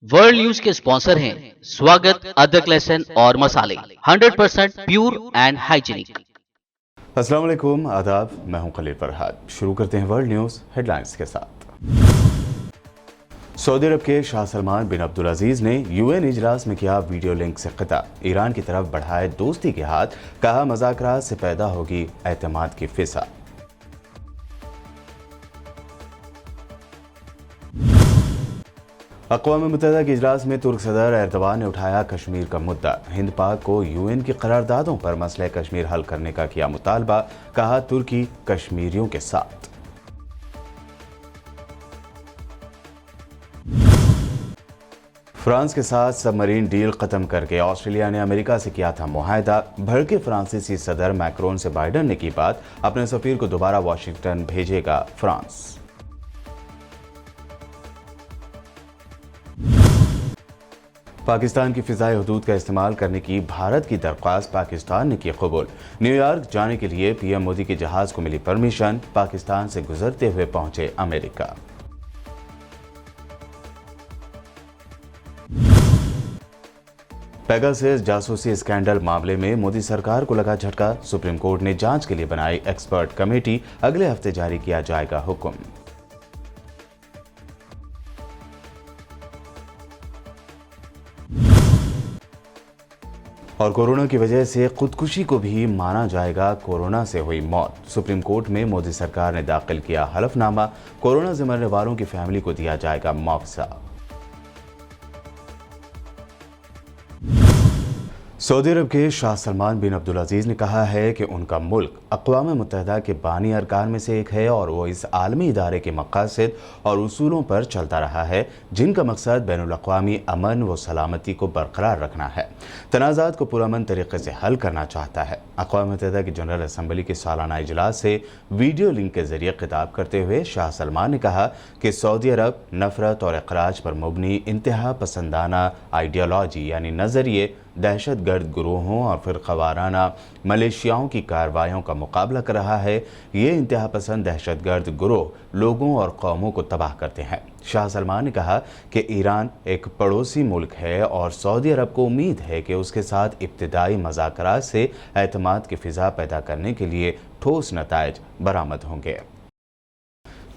World news के sponsor हैं स्वागत, अदरक, लहसुन और मसाले 100% प्योर एंड हाइजीनिक। अस्सलाम वालेकुम, आदाब। मैं हूं खलील फरहाद। शुरू करते हैं वर्ल्ड न्यूज हेडलाइंस के साथ। सऊदी अरब के शाह सलमान बिन अब्दुल अजीज ने यूएन इजलास में किया वीडियो लिंक से खिताब। ईरान की तरफ बढ़ाए दोस्ती के हाथ, कहा मज़ाकरात से पैदा होगी एतमाद की फिजा। अक़वाम मुत्तहिदा के इजलास में तुर्क सदर एर्दवान ने उठाया कश्मीर का मुद्दा। हिंद पाक को यूएन की करारदादों पर मसला कश्मीर हल करने का किया मुतालबा, कहा तुर्की कश्मीरियों के साथ। फ्रांस के साथ सबमरीन डील खत्म करके ऑस्ट्रेलिया ने अमेरिका से किया था मुआहदा। भड़के फ्रांसीसी सदर मैक्रोन से बाइडन ने की बात, अपने सफीर को दोबारा वाशिंगटन भेजेगा फ्रांस। पाकिस्तान की फिजाई हदूद का इस्तेमाल करने की भारत की दरख्वास्त पाकिस्तान ने की कबूल। न्यूयॉर्क जाने के लिए पीएम मोदी के जहाज को मिली परमिशन, पाकिस्तान से गुजरते हुए पहुंचे अमेरिका। पेगासस जासूसी स्कैंडल मामले में मोदी सरकार को लगा झटका। सुप्रीम कोर्ट ने जांच के लिए बनाई एक्सपर्ट कमेटी, अगले हफ्ते जारी किया जाएगा हुक्म। और कोरोना की वजह से खुदकुशी को भी माना जाएगा कोरोना से हुई मौत। सुप्रीम कोर्ट में मोदी सरकार ने दाखिल किया हलफनामा, कोरोना से मरने वालों की फैमिली को दिया जाएगा मुआवजा। सऊदी अरब के शाह सलमान बिन अब्दुल अजीज ने कहा है कि उनका मुल्क अक़वाम मुत्तहिदा के बानी अरकान में से एक है और वो इस आलमी इदारे के मकासद और उसूलों पर चलता रहा है, जिनका मकसद बैनुल अक़वामी अमन व सलामती को बरकरार रखना है, तनाज़ात को पुरअमन तरीके से हल करना चाहता है। अक़वाम मुत्तहिदा की जनरल असम्बली के सालाना इजलास से वीडियो लिंक के जरिए खिताब करते हुए शाह सलमान ने कहा कि सऊदी अरब नफरत और इखराज पर मुबनी इंतहा पसंदाना आइडियोलॉजी यानी नज़रिए, दहशतगर्द गुरूहों और फिरक़ावाराना मलेशियाओं की कार्रवाइयों का मुकाबला कर रहा है। ये इंतहा पसंद दहशतगर्द गुरूह लोगों और कौमों को तबाह करते हैं। शाह सलमान ने कहा कि ईरान एक पड़ोसी मुल्क है और सऊदी अरब को उम्मीद है कि उसके साथ इब्तिदाई मज़ाकरात से एतमाद की फ़िज़ा पैदा करने के लिए ठोस नताइज बरामद होंगे।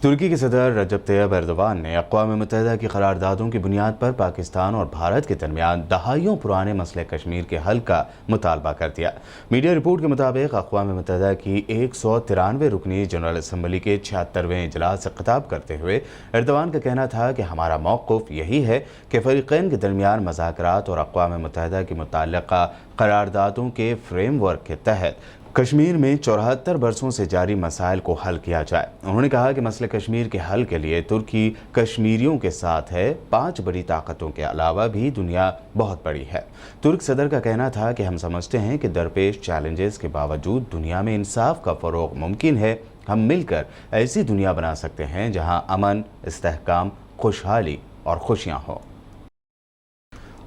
तुर्की के सदर रजब तैयब एर्दवान ने अक़वाम मुत्तहिदा की करारदादों की बुनियाद पर पाकिस्तान और भारत के दरमियान दहाइयों पुराने मसले कश्मीर के हल का मुतालबा कर दिया। मीडिया रिपोर्ट के मुताबिक अक़वाम मुत्तहिदा की 193 रुकनी जनरल असम्बली के 76वें इजलास से खिताब करते हुए एर्दवान का कहना था कि हमारा मौक़िफ़ यही है कि फ़रीक़ैन के दरमियान मज़ाकरात और अक़वाम मुत्तहिदा की मुतल्लिक़ा करारदादों के फ्रेमवर्क के तहत कश्मीर में 74 बरसों से जारी मसाइल को हल किया जाए। उन्होंने कहा कि मसले कश्मीर के हल के लिए तुर्की कश्मीरियों के साथ है। 5 बड़ी ताकतों के अलावा भी दुनिया बहुत बड़ी है। तुर्क सदर का कहना था कि हम समझते हैं कि दरपेश चैलेंजेस के बावजूद दुनिया में इंसाफ का फ़रोग़ मुमकिन है। हम मिलकर ऐसी दुनिया बना सकते हैं जहां अमन, इस्तेहकाम, खुशहाली और खुशियां हों।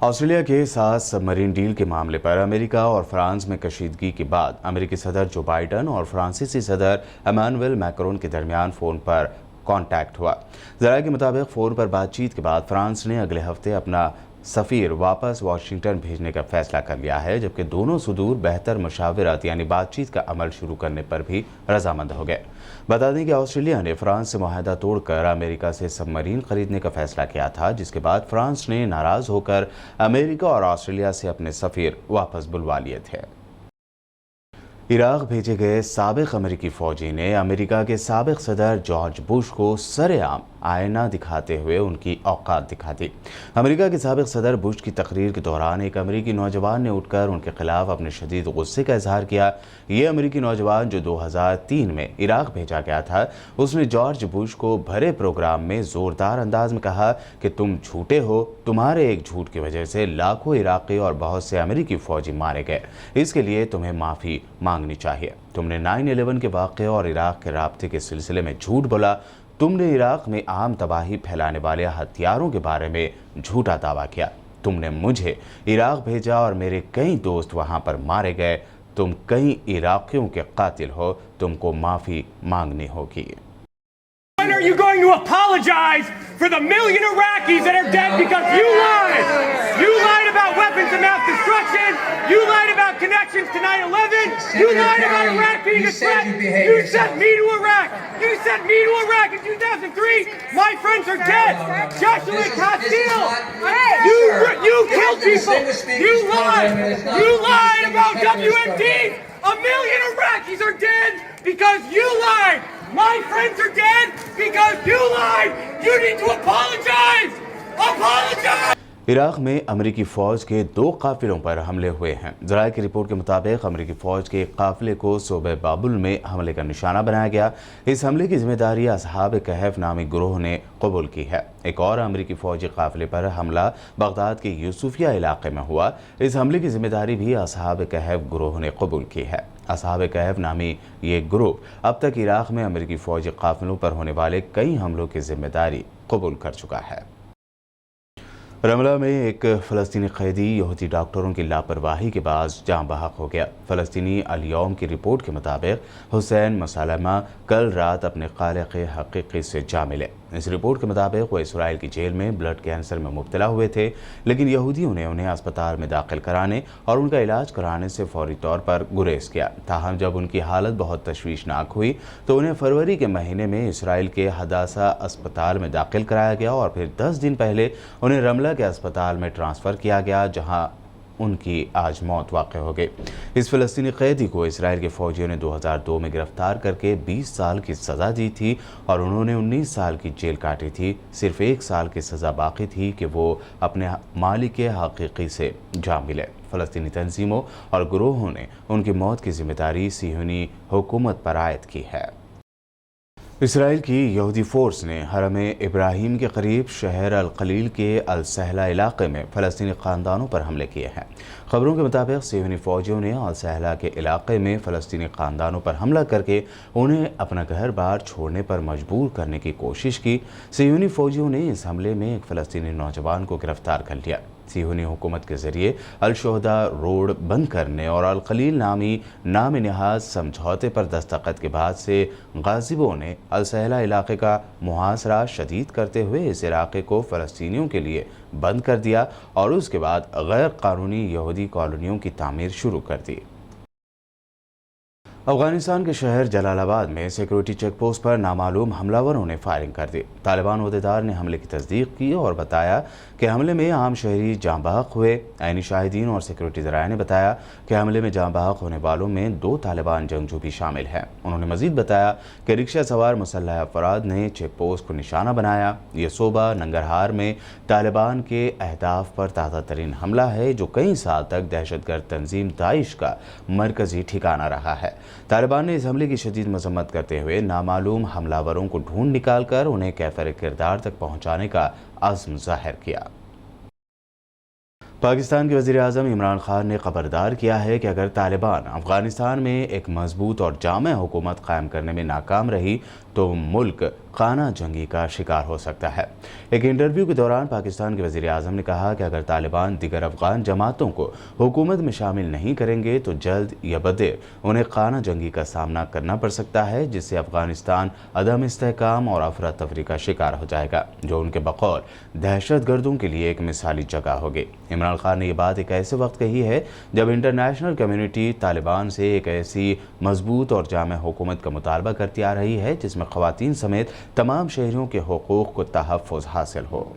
ऑस्ट्रेलिया के साथ सबमरीन डील के मामले पर अमेरिका और फ्रांस में कशीदगी के बाद अमेरिकी सदर जो बाइडन और फ्रांसीसी सदर इमैनुअल मैक्रोन के दरमियान फ़ोन पर कांटेक्ट हुआ। ज़राए के मुताबिक फ़ोन पर बातचीत के बाद फ्रांस ने अगले हफ्ते अपना सफ़ीर वापस वाशिंगटन भेजने का फैसला कर लिया है, जबकि दोनों सुदूर बेहतर मुशावरत यानी बातचीत का अमल शुरू करने पर भी रजामंद हो गए। बता दें कि ऑस्ट्रेलिया ने फ्रांस से मुआहदा तोड़कर अमेरिका से सबमरीन खरीदने का फैसला किया था, जिसके बाद फ्रांस ने नाराज़ होकर अमेरिका और ऑस्ट्रेलिया से अपने सफ़ीर वापस बुलवा लिए थे। इराक भेजे गए साबिक अमेरिकी फ़ौजी ने अमेरिका के साबिक सदर जॉर्ज बुश को सरेआम आईना दिखाते हुए उनकी औकात दिखा दी। अमेरिका के साबिक सदर बुश की तकरीर के दौरान एक अमेरिकी नौजवान ने उठकर उनके खिलाफ अपने शदीद गुस्से का इजहार किया। ये अमेरिकी नौजवान जो 2003 में इराक भेजा गया था, उसने जॉर्ज बुश को भरे प्रोग्राम में ज़ोरदार अंदाज में कहा कि तुम झूठे हो, तुम्हारे एक झूठ की वजह से लाखों इराकी और बहुत से अमेरिकी फ़ौजी मारे गए, इसके लिए तुम्हें माफ़ी मांगनी चाहिए। तुमने 9/11 के वाक़े और इराक के राब्ते के सिलसिले में झूठ बोला। तुमने इराक में आम तबाही फैलाने वाले हथियारों के बारे में झूठा दावा किया। तुमने मुझे इराक भेजा और मेरे कई दोस्त वहां पर मारे गए। तुम कई इराकियों के कातिल हो, तुमको माफ़ी मांगनी होगी। When are you going to apologize for the million Iraqis that are dead because you lied. You lied about weapons of mass destruction. You lied about connections to 9/11. You lied about Iraq being a threat. You sent me to Iraq. You sent me to Iraq in 2003. My friends are dead. Joshua Castile. You killed people. You lied. You lied about WMD. A million Iraqis are dead because you lied. My friends are dead because you lied. You need to apologize. Apologize. Iraq में अमेरिकी फ़ौज के 2 काफ़िलों पर हमले हुए हैं। ज़राए की रिपोर्ट के मुताबिक अमेरिकी फ़ौज के एक काफ़िले को सूबे बाबुल में हमले का निशाना बनाया गया। इस हमले की जिम्मेदारी असहाब कहफ नामी गिरोह ने कबूल की है। एक और अमेरिकी फ़ौजी काफ़िले पर हमला बगदाद के यूसुफिया इलाके में हुआ। इस हमले की जिम्मेदारी भी असहाब कहफ गिरोह ने कबूल की है। असहाब कहफ नामी ये ग्रुप अब तक इराक में अमेरिकी फ़ौजी काफ़िलों पर होने वाले कई हमलों की जिम्मेदारी कबूल कर चुका है। रमला में एक फ़लस्तीनी कैदी यहूदी डॉक्टरों की लापरवाही के बाद जाँ बहक हो गया। फ़लस्तीनी अल-यौम की रिपोर्ट के मुताबिक हुसैन मसालमा कल रात अपने खालिक़ हकीकी से जा मिले। इस रिपोर्ट के मुताबिक वो इसराइल की जेल में ब्लड कैंसर में मुब्तला हुए थे, लेकिन यहूदियों ने उन्हें अस्पताल में दाखिल कराने और उनका इलाज कराने से फौरी तौर पर गुरेज किया। ताहम जब उनकी हालत बहुत तशवीशनाक हुई तो उन्हें फरवरी के महीने में इसराइल के हदासा अस्पताल में दाखिल कराया गया और फिर 10 दिन पहले उन्हें रमला के अस्पताल में ट्रांसफ़र किया गया, जहां उनकी आज मौत वाक़ हो गई। इस फ़लस्तीनी कैदी को इसराइल के फ़ौजियों ने 2002 में गिरफ्तार करके 20 साल की सज़ा दी थी और उन्होंने 19 साल की जेल काटी थी। सिर्फ 1 साल की सज़ा बाकी थी कि वो अपने मालिक हकीकी से जा मिले। फ़लस्तीनी तंजीमों और गिरोहों ने उनकी मौत की जिम्मेदारी सियोनी हुकूमत पर आयद की है। इसराइल की यहूदी फ़ोर्स ने हरम इब्राहीम के करीब शहर अल-खलील के अल-सहला इलाके में फ़लस्तीनी ख़ानदानों पर हमले किए हैं। खबरों के मुताबिक सियोनी फ़ौजियों ने अल-सहला के इलाके में फ़लस्तीनी ख़ानदानों पर हमला करके उन्हें अपना घर बार छोड़ने पर मजबूर करने की कोशिश की। सियोनी फ़ौजियों ने इस हमले में एक फ़लस्तीनी नौजवान को गिरफ्तार कर लिया। सियोनी हुकूमत के ज़रिए अल-शोहदा रोड बंद करने और अल-खलील नामी नाम नहाज समझौते पर दस्तखत के बाद से गाज़िबों ने अल-सहला इलाके का मुहासरा शदीद करते हुए इस इलाके को फ़लस्तीनियों के लिए बंद कर दिया और उसके बाद गैर कानूनी यहूदी कॉलोनियों की तामीर शुरू कर दी। अफगानिस्तान के शहर जलालाबाद में सिक्योरिटी चेक पोस्ट पर नामालूम हमलावरों ने फायरिंग कर दी। तालिबान अहदेदार ने हमले की तस्दीक की और बताया कि हमले में आम शहरी जाँ बहक हुए। ऐनी शाहिदीन और सिक्योरिटी ज़राए ने बताया कि हमले में जाँ बहक होने वालों में 2 तालिबान जंगजू भी शामिल हैं। उन्होंने मजीद बताया कि रिक्शा सवार मुसल्लह अफराद ने चेक पोस्ट को निशाना बनाया। ये सूबा नंगरहार में तालिबान के अहदाफ पर ताज़ा तरीन हमला है, जो कई साल तक दहशतगर्द तंजीम दाइश का मरकज़ी ठिकाना रहा है। तालिबान ने इस हमले की शदीद मजम्मत करते हुए नामालूम हमलावरों को ढूंढ निकाल कर उन्हें कैफर किरदार तक पहुँचाने का अज़्म ज़ाहिर किया। पाकिस्तान के वज़ीर आज़म इमरान खान ने खबरदार किया है कि अगर तालिबान अफ़गानिस्तान में एक मजबूत और जामे हुकूमत कायम करने में नाकाम रही तो मुल्क खाना जंगी का शिकार हो सकता है। एक इंटरव्यू के दौरान पाकिस्तान के वज़ीर आज़म ने कहा कि अगर तालिबान दीगर अफ़गान जमातों को हुकूमत में शामिल नहीं करेंगे तो जल्द या बदेर उन्हें खाना जंगी का सामना करना पड़ सकता है, जिससे अफ़गानिस्तान अदम इस्तेहकाम और अफरा तफरी का शिकार हो जाएगा, जो उनके बकौल दहशतगर्दों के लिए एक मिसाली जगह होगी। इमरान खान ने यह बात एक ऐसे वक्त कही है जब इंटरनेशनल कम्युनिटी तालिबान से एक ऐसी मजबूत और जामे हुकूमत का मुतालबा करती आ रही है जिसमें ख़वातीन समेत तमाम शहरियों के हुकूक़ को तहफ़्फ़ुज़ हासिल हो।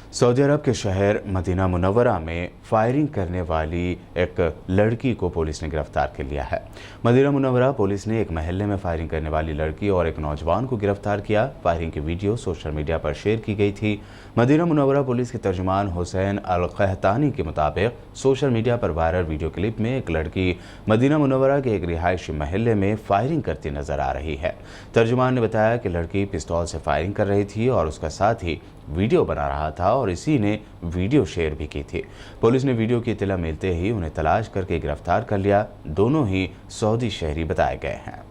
सऊदी अरब के शहर मदीना मुनव्वरा में फायरिंग करने वाली एक लड़की को पुलिस ने गिरफ्तार कर लिया है। मदीना मुनव्वरा पुलिस ने एक महल्ले में फायरिंग करने वाली लड़की और एक नौजवान को गिरफ्तार किया। फायरिंग की वीडियो सोशल मीडिया पर शेयर की गई थी। मदीना मुनव्वरा पुलिस के तर्जुमान हुसैन अल-कहतानी के मुताबिक सोशल मीडिया पर वायरल वीडियो क्लिप में एक लड़की मदीना मुनव्वरा के एक रिहायशी महल्ले में फायरिंग करती नजर आ रही है। तर्जुमान ने बताया कि लड़की पिस्तौल से फायरिंग कर रही थी और उसका साथी वीडियो बना रहा था और इसी ने वीडियो शेयर भी की थी। पुलिस ने वीडियो की इत्तला मिलते ही उन्हें तलाश करके गिरफ्तार कर लिया। दोनों ही सऊदी शहरी बताए गए हैं।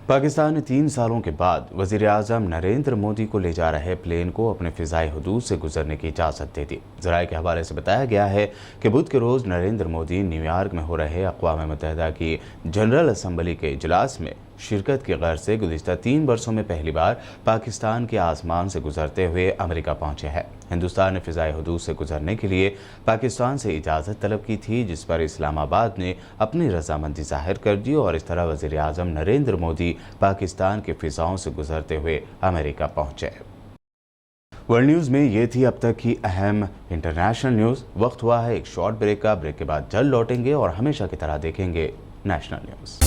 पाकिस्तान ने 3 सालों के बाद वज़ीर आज़म नरेंद्र मोदी को ले जा रहे प्लेन को अपने फ़िज़ाई हदूद से गुजरने की इजाज़त दे दी। ज़राए के हवाले से बताया गया है कि बुध के रोज़ नरेंद्र मोदी न्यूयॉर्क में हो रहे अक़वाम मुत्तहिदा की जनरल असम्बली के इजलास में शिरकत की गर्ज से गुज़िश्ता 3 वर्षों में पहली बार पाकिस्तान के आसमान से गुजरते हुए अमेरिका पहुंचे हैं। हिंदुस्तान ने फ़िज़ाई हुदूद से गुजरने के लिए पाकिस्तान से इजाज़त तलब की थी, जिस पर इस्लामाबाद ने अपनी रजामंदी जाहिर कर दी और इस तरह वज़ीर आज़म नरेंद्र मोदी पाकिस्तान के फ़िज़ाओं से गुजरते हुए अमेरिका पहुंचे। वर्ल्ड न्यूज़ में ये थी अब तक की अहम इंटरनेशनल न्यूज़। वक्त हुआ है एक शॉर्ट ब्रेक का। ब्रेक के बाद जल्द लौटेंगे और हमेशा की तरह देखेंगे नेशनल न्यूज़।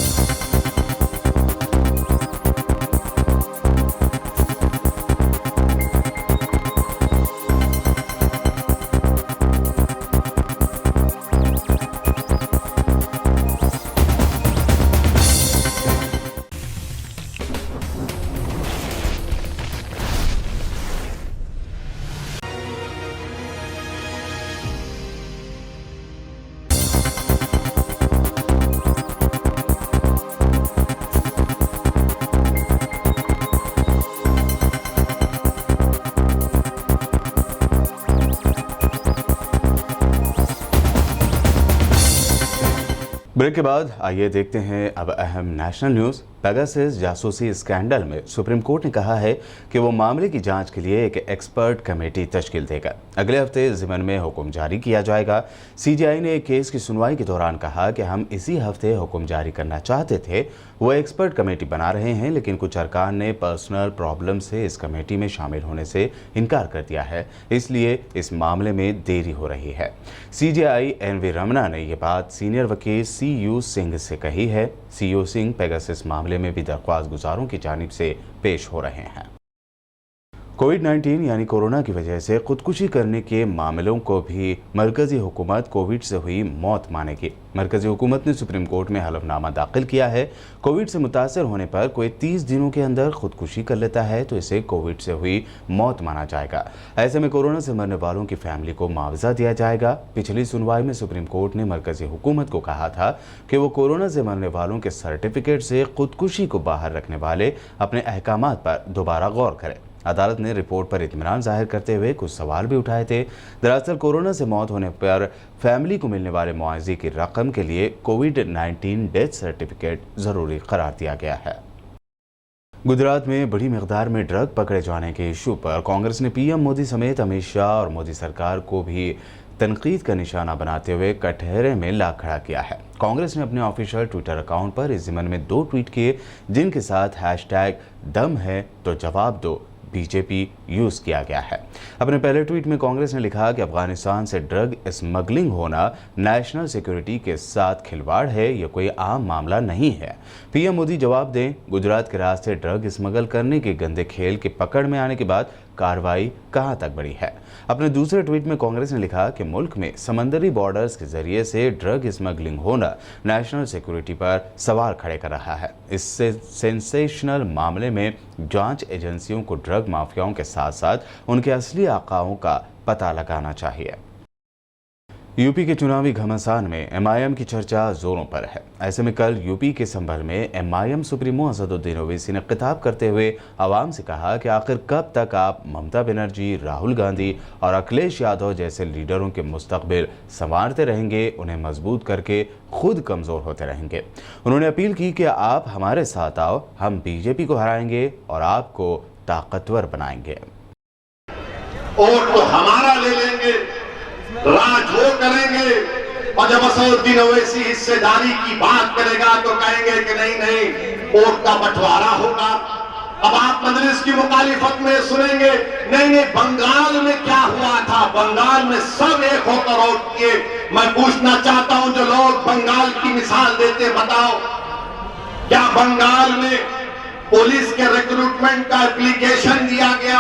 ब्रेक के बाद आइए देखते हैं अब अहम नेशनल न्यूज़। पेगासस जासूसी स्कैंडल में सुप्रीम कोर्ट ने कहा है कि वो मामले की जांच के लिए एक एक्सपर्ट कमेटी तश्कील देगा। अगले हफ्ते ज़िमन में हुक्म जारी किया जाएगा। सीजीआई ने एक केस की सुनवाई के दौरान कहा कि हम इसी हफ्ते हुक्म जारी करना चाहते थे। वो एक्सपर्ट कमेटी बना रहे हैं, लेकिन कुछ अरकान ने पर्सनल प्रॉब्लम से इस कमेटी में शामिल होने से इनकार कर दिया है, इसलिए इस मामले में देरी हो रही है। सीजीआई एनवी रमना ने यह बात सीनियर वकील सीयू सिंह से कही है। सीयू सिंह पेगासस मामले में भी दरख्वास्त गुजारों की जानिब से पेश हो रहे हैं। कोविड-19 यानी कोरोना की वजह से खुदकुशी करने के मामलों को भी मरकजी हुकूमत कोविड से हुई मौत मानेगी। मरकजी हुकूमत ने सुप्रीम कोर्ट में हलफनामा दाखिल किया है। कोविड से मुतासर होने पर कोई 30 दिनों के अंदर खुदकुशी कर लेता है तो इसे कोविड से हुई मौत माना जाएगा। ऐसे में कोरोना से मरने वालों की फैमिली को मुआवजा दिया जाएगा। पिछली सुनवाई में सुप्रीम कोर्ट ने मरकजी हुकूमत को कहा था कि वो कोरोना से मरने वालों के सर्टिफिकेट से खुदकुशी को बाहर रखने वाले अपने अहकामात पर दोबारा गौर करे। अदालत ने रिपोर्ट पर इत्मीनान जाहिर करते हुए कुछ सवाल भी उठाए थे। दरअसल कोरोना से मौत होने पर फैमिली को मिलने वाले मुआवजे की रकम के लिए कोविड-19 डेथ सर्टिफिकेट ज़रूरी करार दिया गया है। गुजरात में बड़ी मिकदार में ड्रग पकड़े जाने के इशू पर कांग्रेस ने पीएम मोदी समेत अमित शाह और मोदी सरकार को भी तनकीद का निशाना बनाते हुए कटहरे में ला खड़ा किया है। कांग्रेस ने अपने ऑफिशियल ट्विटर अकाउंट पर इस ज़िमन में 2 ट्वीट किए, जिनके साथ हैशटैग दम है तो जवाब दो बीजेपी यूज़ किया गया है। अपने पहले ट्वीट में कांग्रेस ने लिखा कि अफगानिस्तान से ड्रग स्मगलिंग होना नेशनल सिक्योरिटी के साथ खिलवाड़ है, यह कोई आम मामला नहीं है। पीएम मोदी जवाब दें, गुजरात के रास्ते ड्रग स्मगल करने के गंदे खेल के पकड़ में आने के बाद कार्रवाई कहां तक बढ़ी है। अपने दूसरे ट्वीट में कांग्रेस ने लिखा कि मुल्क में समंदरी बॉर्डर्स के जरिए से ड्रग स्मगलिंग होना नेशनल सिक्योरिटी पर सवाल खड़े कर रहा है। इससे सेंसेशनल मामले में जांच एजेंसियों को ड्रग माफियाओं के साथ साथ उनके असली आकाओं का पता लगाना चाहिए। यूपी के चुनावी घमासान में एमआईएम की चर्चा जोरों पर है। ऐसे में कल यूपी के संभल में एमआईएम सुप्रीमो असदुद्दीन ओवैसी ने खिताब करते हुए आवाम से कहा कि आखिर कब तक आप ममता बनर्जी, राहुल गांधी और अखिलेश यादव जैसे लीडरों के मुस्तकबिल संवारते रहेंगे, उन्हें मजबूत करके खुद कमज़ोर होते रहेंगे। उन्होंने अपील की कि आप हमारे साथ आओ, हम बीजेपी को हराएंगे और आपको ताकतवर बनाएंगे। वोट तो हमारा ले लेंगे, राज वो करेंगे, और जब असदुद्दीन ओवैसी हिस्सेदारी की बात करेगा तो कहेंगे कि नहीं वोट का बंटवारा होगा। अब आप मजलिस की मुखालिफत में सुनेंगे, नहीं बंगाल में क्या हुआ था, बंगाल में सब एक होकर वोट किए। मैं पूछना चाहता हूं जो लोग बंगाल की मिसाल देते, बताओ क्या बंगाल में पुलिस के रिक्रूटमेंट का एप्लीकेशन दिया गया?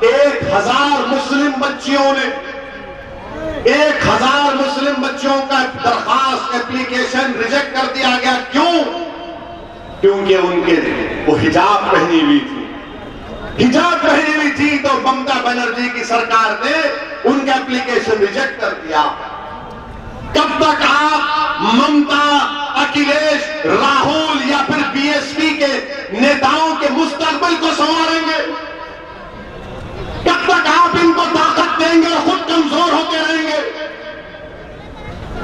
1000 मुस्लिम बच्चियों ने 1000 मुस्लिम बच्चियों का दरखास्त एप्लीकेशन रिजेक्ट कर दिया गया। क्यों? क्योंकि उनके वो हिजाब पहनी हुई थी। हिजाब पहनी हुई थी तो ममता बनर्जी की सरकार ने उनका एप्लीकेशन रिजेक्ट कर दिया। कब तक आप ममता, अखिलेश, राहुल या फिर बीएसपी के नेताओं के मुस्तकबिल को संवारेंगे? कब तक आप इनको ताकत देंगे और खुद कमजोर होते रहेंगे?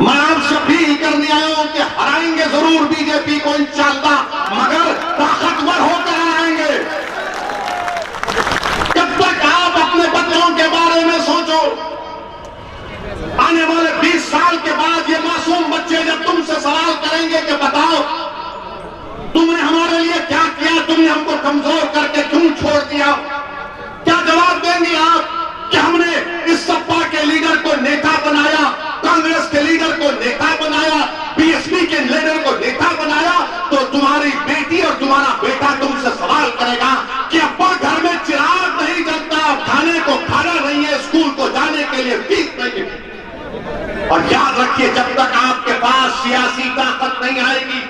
मैं आपसे अपील करने आया हूं कि हराएंगे जरूर बीजेपी को इंशाअल्लाह, मगर ताकतवर होकर आएंगे। जब तक आप अपने बच्चों के बारे में सोचो, आने वाले 20 साल के बाद ये मासूम बच्चे जब तुमसे सवाल करेंगे कि बताओ तुमने हमारे लिए क्या किया, तुमने हमको कमजोर करके क्यों छोड़ दिया, क्या जवाब देंगे आप कि हमने इस सपा के लीडर को नेता बनाया, कांग्रेस के लीडर को नेता बनाया, बीएसपी के लीडर को नेता बनाया? तो तुम्हारी बेटी और तुम्हारा बेटा तुमसे सवाल करेगा कि अब्बा घर में चिराग नहीं जलता, खाने को खाना नहीं है, स्कूल को जाने के लिए फीस नहीं है। और याद रखिए, जब तक आपके पास सियासी ताकत नहीं आएगी,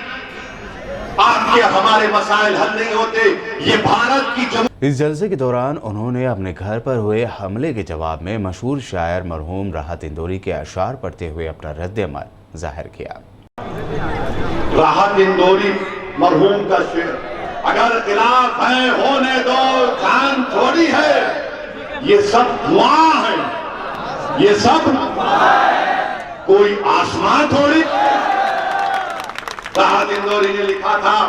आपके हमारे मसाइल हल नहीं होते। ये भारत की इस जलसे के दौरान उन्होंने अपने घर पर हुए हमले के जवाब में मशहूर शायर मरहूम राहत इंदौरी के अशार पढ़ते हुए अपना रद्द-ए-अमल जाहिर किया। राहत इंदौरी मरहूम का शेर, अगर खिलाफ है होने दो, जान थोड़ी है, ये सब दुआ है, ये सब कोई आसमां थोड़ी। राहत इंदौरी ने लिखा था,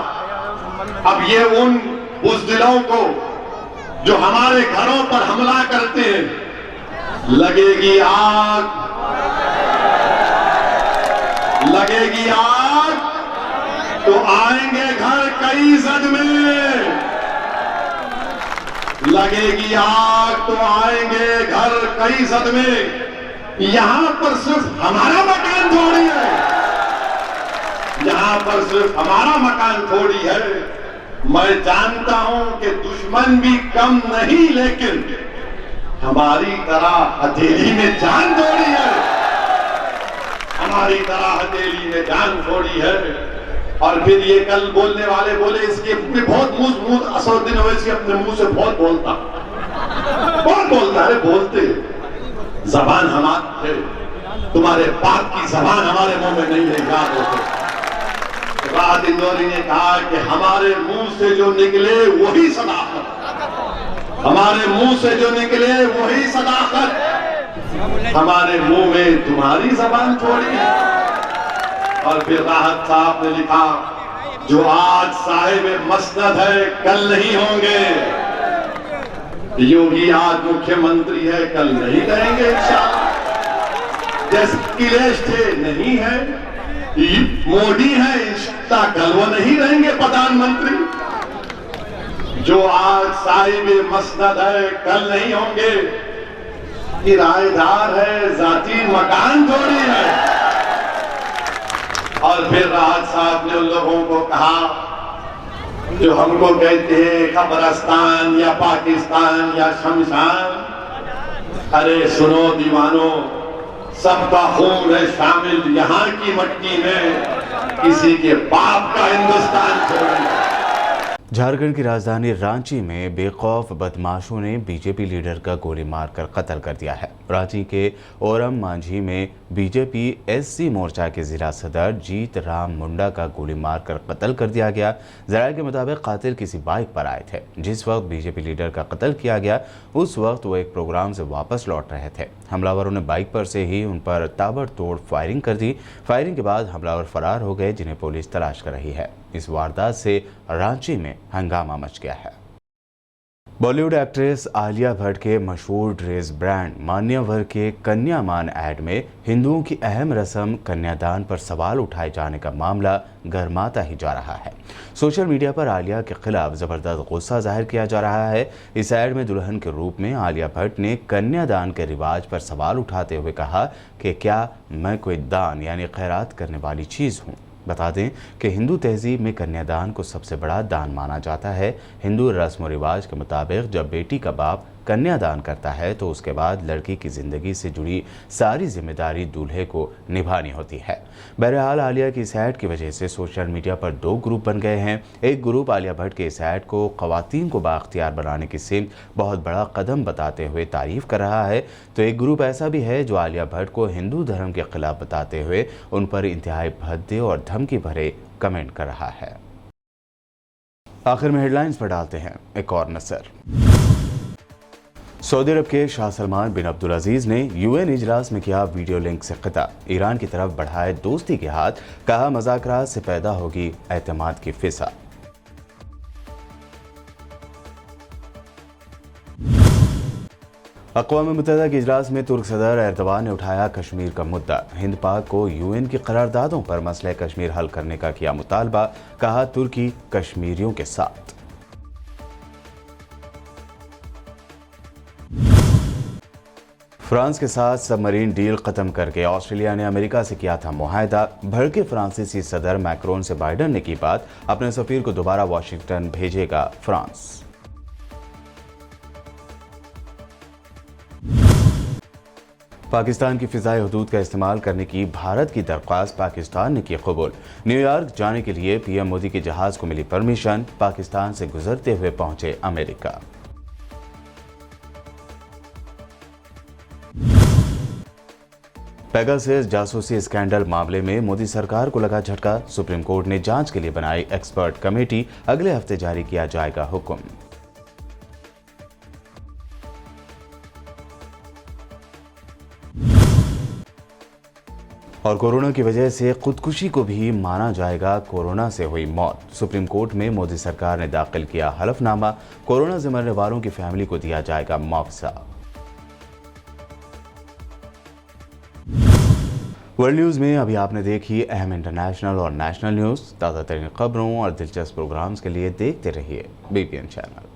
अब ये उन बुज़दिलों को जो हमारे घरों पर हमला करते हैं, लगेगी आग, लगेगी आग तो आएंगे घर कई जद में, लगेगी आग तो आएंगे घर कई जद में। यहां पर सिर्फ हमारा मकान थोड़ी है, यहां पर सिर्फ हमारा मकान थोड़ी है। मैं जानता हूं कि दुश्मन भी कम नहीं, लेकिन हमारी तरह हथेली में जान थोड़ी है, हमारी तरह हथेली में जान थोड़ी है। और फिर ये कल बोलने वाले बोले, इसके बहुत मुंह असदुद्दीन ओवैसी अपने मुंह से बहुत बोलता है, बोलते जबान हमारे, तुम्हारे बाप की जबान हमारे मुंह में नहीं है, याद होते। राहत इंदौरी ने कहा कि हमारे मुंह से जो निकले वही सदाकत, हमारे मुंह से जो निकले वही सदाकत, हमारे मुंह में तुम्हारी जबान थोड़ी है। और फिर राहत साहब ने लिखा, जो आज साहिब मसनद है कल नहीं होंगे, योगी आज मुख्यमंत्री है कल नहीं रहेंगे इंशाअल्लाह, जैसे अखिलेश थे नहीं है, मोदी है इंशाअल्लाह कल वो नहीं रहेंगे प्रधानमंत्री। जो आज साहिब मसनद है कल नहीं होंगे, किराएदार है, जाती मकान थोड़ी है। और फिर राहत साहब ने उन लोगों को कहा जो हमको कहते हैं कब्रिस्तान या पाकिस्तान या शमशान, अरे सुनो दीवानो, सबका खून है शामिल यहाँ की मट्टी में, किसी के बाप का हिंदुस्तान छोड़े। झारखंड की राजधानी रांची में बेखौफ बदमाशों ने बीजेपी लीडर का गोली मारकर कत्ल कर दिया है। रांची के ओरम मांझी में बीजेपी एससी मोर्चा के जिला सदर जीत राम मुंडा का गोली मारकर कत्ल कर दिया गया। ज़राए के मुताबिक कातिल किसी बाइक पर आए थे। जिस वक्त बीजेपी लीडर का कत्ल किया गया उस वक्त वो एक प्रोग्राम से वापस लौट रहे थे। हमलावरों ने बाइक पर से ही उन पर ताबड़तोड़ फायरिंग कर दी। फायरिंग के बाद हमलावर फरार हो गए, जिन्हें पुलिस तलाश कर रही है। इस वारदात से रांची में हंगामा मच गया है। बॉलीवुड एक्ट्रेस आलिया भट्ट के मशहूर ड्रेस ब्रांड मान्यवर के कन्यामान ऐड में हिंदुओं की अहम रस्म कन्यादान पर सवाल उठाए जाने का मामला गर्माता ही जा रहा है। सोशल मीडिया पर आलिया के खिलाफ जबरदस्त गुस्सा जाहिर किया जा रहा है। इस ऐड में दुल्हन के रूप में आलिया भट्ट ने कन्यादान के रिवाज पर सवाल उठाते हुए कहा कि क्या मैं कोई दान यानी खैरात करने वाली चीज़ हूँ। बता दें कि हिंदू तहजीब में कन्यादान को सबसे बड़ा दान माना जाता है। हिंदू रस्म व रिवाज के मुताबिक जब बेटी का बाप कन्यादान करता है तो उसके बाद लड़की की ज़िंदगी से जुड़ी सारी जिम्मेदारी दूल्हे को निभानी होती है। बहरहाल आलिया की इस ऐड की वजह से सोशल मीडिया पर दो ग्रुप बन गए हैं। एक ग्रुप आलिया भट्ट के इस ऐड को ख़वातीन को बाख्तियार बनाने की सिमत बहुत बड़ा कदम बताते हुए तारीफ़ कर रहा है, तो एक ग्रुप ऐसा भी है जो आलिया भट्ट को हिंदू धर्म के खिलाफ बताते हुए उन पर इंतहाई भद्दे और धमकी भरे कमेंट कर रहा है। आखिर में हेडलाइंस पर डालते हैं एक और नज़र। सऊदी अरब के शाह सलमान बिन अब्दुल अजीज ने यूएन इजलास में किया वीडियो लिंक से खिताब। ईरान की तरफ बढ़ाए दोस्ती के हाथ, कहा मज़ाकरात से पैदा होगी एतमाद की फिजा। अक़वाम मुत्तहिदा के इजलास में तुर्क सदर एर्दोगान ने उठाया कश्मीर का मुद्दा। हिंद पाक को यूएन की करारदादों पर मसला कश्मीर हल करने का किया मुतालबा। कहा तुर्की कश्मीरियों के साथ। फ्रांस के साथ सबमरीन डील खत्म करके ऑस्ट्रेलिया ने अमेरिका से किया था मुआहदा। भड़के फ्रांसीसी सदर मैक्रोन से बाइडन ने की बात। अपने सफीर को दोबारा वाशिंगटन भेजेगा फ्रांस। पाकिस्तान की फिजाई हदूद का इस्तेमाल करने की भारत की दरख्वास्त पाकिस्तान ने की कबूल। न्यूयॉर्क जाने के लिए पीएम मोदी के जहाज को मिली परमिशन। पाकिस्तान से गुजरते हुए पहुंचे अमेरिका। पेगासस जासूसी स्कैंडल मामले में मोदी सरकार को लगा झटका। सुप्रीम कोर्ट ने जांच के लिए बनाई एक्सपर्ट कमेटी। अगले हफ्ते जारी किया जाएगा हुक्म। और कोरोना की वजह से खुदकुशी को भी माना जाएगा कोरोना से हुई मौत। सुप्रीम कोर्ट में मोदी सरकार ने दाखिल किया हलफनामा। कोरोना से मरने वालों की फैमिली को दिया जाएगा मुआवजा। वर्ल्ड न्यूज में अभी आपने देखी अहम इंटरनेशनल और नेशनल न्यूज। ताज़ा तरीन खबरों और दिलचस्प प्रोग्राम्स के लिए देखते रहिए बीपीएन चैनल।